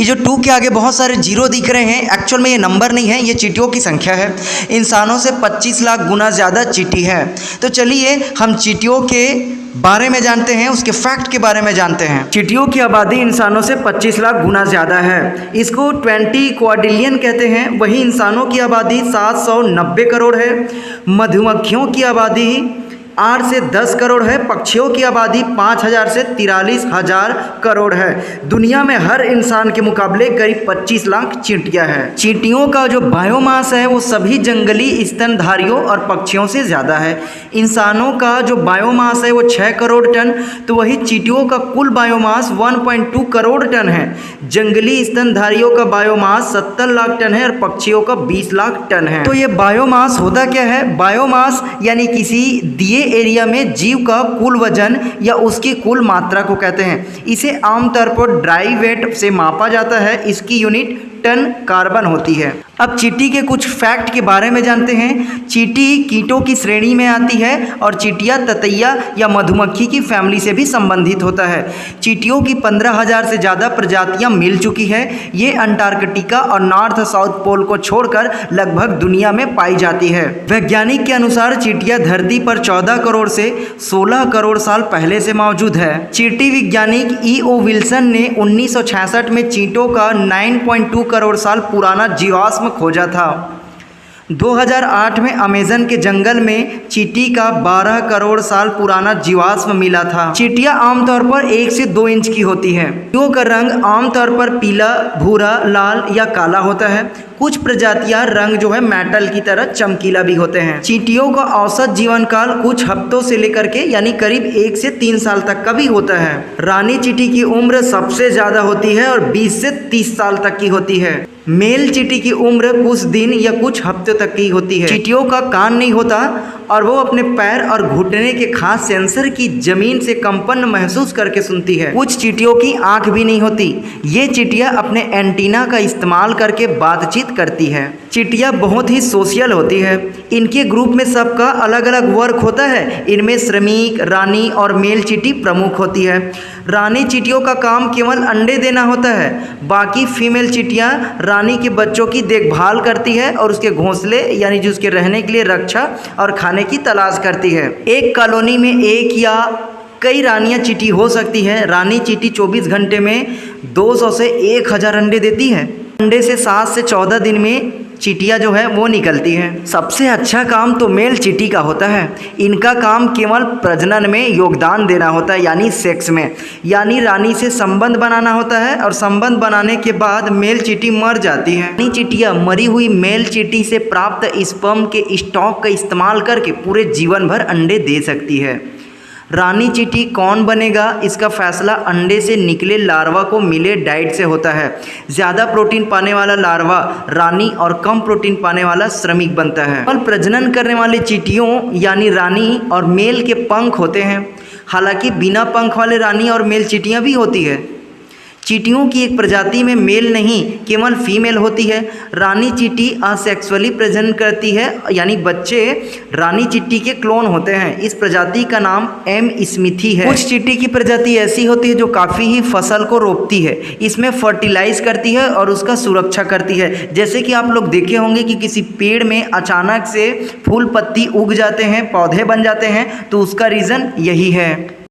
ये जो 2 के आगे बहुत सारे जीरो दिख रहे हैं, एक्चुअल में ये नंबर नहीं है, ये चींटियों की संख्या है। इंसानों से 25 लाख गुना ज़्यादा चींटी है। तो चलिए हम चींटियों के बारे में जानते हैं, उसके फैक्ट के बारे में जानते हैं। चींटियों की आबादी इंसानों से 25 लाख गुना ज़्यादा है। इसको 20 क्वाड्रिलियन कहते हैं। वहीं इंसानों की आबादी 790 करोड़ है। मधुमक्खियों की आबादी 8 से 10 करोड़ है। पक्षियों की आबादी 5000 से 43,000 करोड़ है। दुनिया में हर इंसान के मुकाबले करीब 25 लाख चींटियां हैं। चींटियों का जो बायोमास है वो सभी जंगली स्तनधारियों और पक्षियों से ज़्यादा है। इंसानों का जो बायोमास है वो 6 करोड़ टन, तो वही चींटियों का कुल बायोमास 1.2 करोड़ टन है। जंगली स्तनधारियों का बायोमास 70 लाख टन है और पक्षियों का 20 लाख टन है। तो ये बायोमास होता क्या है? बायोमास यानी किसी दिए एरिया में जीव का कुल वजन या उसकी कुल मात्रा को कहते हैं। इसे आमतौर पर ड्राई वेट से मापा जाता है। इसकी यूनिट टन कार्बन होती है। अब चींटी के कुछ फैक्ट के बारे में जानते हैं। चींटी कीटों की श्रेणी में आती है और चींटियाँ ततैया या मधुमक्खी की फैमिली से भी संबंधित होता है। चींटियों की 15,000 से ज़्यादा प्रजातियाँ मिल चुकी है। ये अंटार्कटिका और नॉर्थ साउथ पोल को छोड़कर लगभग दुनिया में पाई जाती है। वैज्ञानिक के अनुसार चींटियाँ धरती पर 14 करोड़ से 16 करोड़ साल पहले से मौजूद है। चींटी वैज्ञानिक E.O. विल्सन ने 1966 में चींटों का 9.2 करोड़ साल पुराना जीवाश्म खोजा था। 2008 में अमेज़न के जंगल में चींटी का 12 करोड़ साल पुराना जीवाश्म मिला था। चींटियां आमतौर पर 1 से 2 इंच की होती हैं। चींटियों का रंग आमतौर पर पीला, भूरा, लाल या काला होता है। कुछ प्रजातियां रंग जो है मेटल की तरह चमकीला भी होते हैं। चींटियों का औसत जीवन काल कुछ हफ्तों से लेकर के यानी करीब 1 से 3 साल तक का भी होता है। रानी चींटी की उम्र सबसे ज़्यादा होती है और 20 से 30 साल तक की होती है। मेल चींटी की उम्र कुछ दिन या कुछ हफ्ते तक की होती है। चींटियों का कान नहीं होता और वो अपने पैर और घुटने के खास सेंसर की जमीन से कंपन महसूस करके सुनती है। कुछ चींटियों की आंख भी नहीं होती। ये चींटियां अपने एंटीना का इस्तेमाल करके बातचीत करती है। चींटियां बहुत ही सोशल होती है। इनके ग्रुप में सबका अलग अलग वर्क होता है। इनमें श्रमिक, रानी और मेल चींटी प्रमुख होती है। रानी चींटियों का काम केवल अंडे देना होता है। बाकी फीमेल चींटियां रानी के बच्चों की देखभाल करती है और उसके घोंसले यानी जो उसके रहने के लिए रक्षा और खाने की तलाश करती है। एक कॉलोनी में 1 या कई रानियां चींटी हो सकती है। रानी चींटी 24 घंटे में 200 से 1000 अंडे देती है। अंडे से 7 से 14 दिन में चींटियाँ जो है वो निकलती हैं। सबसे अच्छा काम तो मेल चींटी का होता है। इनका काम केवल प्रजनन में योगदान देना होता है, यानी सेक्स में, यानी रानी से संबंध बनाना होता है और संबंध बनाने के बाद मेल चींटी मर जाती है। रानी चींटियाँ मरी हुई मेल चींटी से प्राप्त स्पर्म के स्टॉक का इस्तेमाल करके पूरे जीवन भर अंडे दे सकती है। रानी चींटी कौन बनेगा इसका फैसला अंडे से निकले लार्वा को मिले डाइट से होता है। ज़्यादा प्रोटीन पाने वाला लार्वा रानी और कम प्रोटीन पाने वाला श्रमिक बनता है। केवल प्रजनन करने वाले चींटियों यानी रानी और मेल के पंख होते हैं। हालांकि बिना पंख वाले रानी और मेल चींटियाँ भी होती है। चींटियों की एक प्रजाति में मेल नहीं केवल फीमेल होती है। रानी चींटी असेक्सुअली प्रजनन करती है, यानी बच्चे रानी चींटी के क्लोन होते हैं। इस प्रजाति का नाम एम स्मिथी है। कुछ चींटी की प्रजाति ऐसी होती है जो काफ़ी ही फसल को रोकती है। इसमें फर्टिलाइज करती है और उसका सुरक्षा करती है। जैसे कि आप लोग देखे होंगे कि किसी पेड़ में अचानक से फूल पत्ती उग जाते हैं, पौधे बन जाते हैं, तो उसका रीज़न यही है।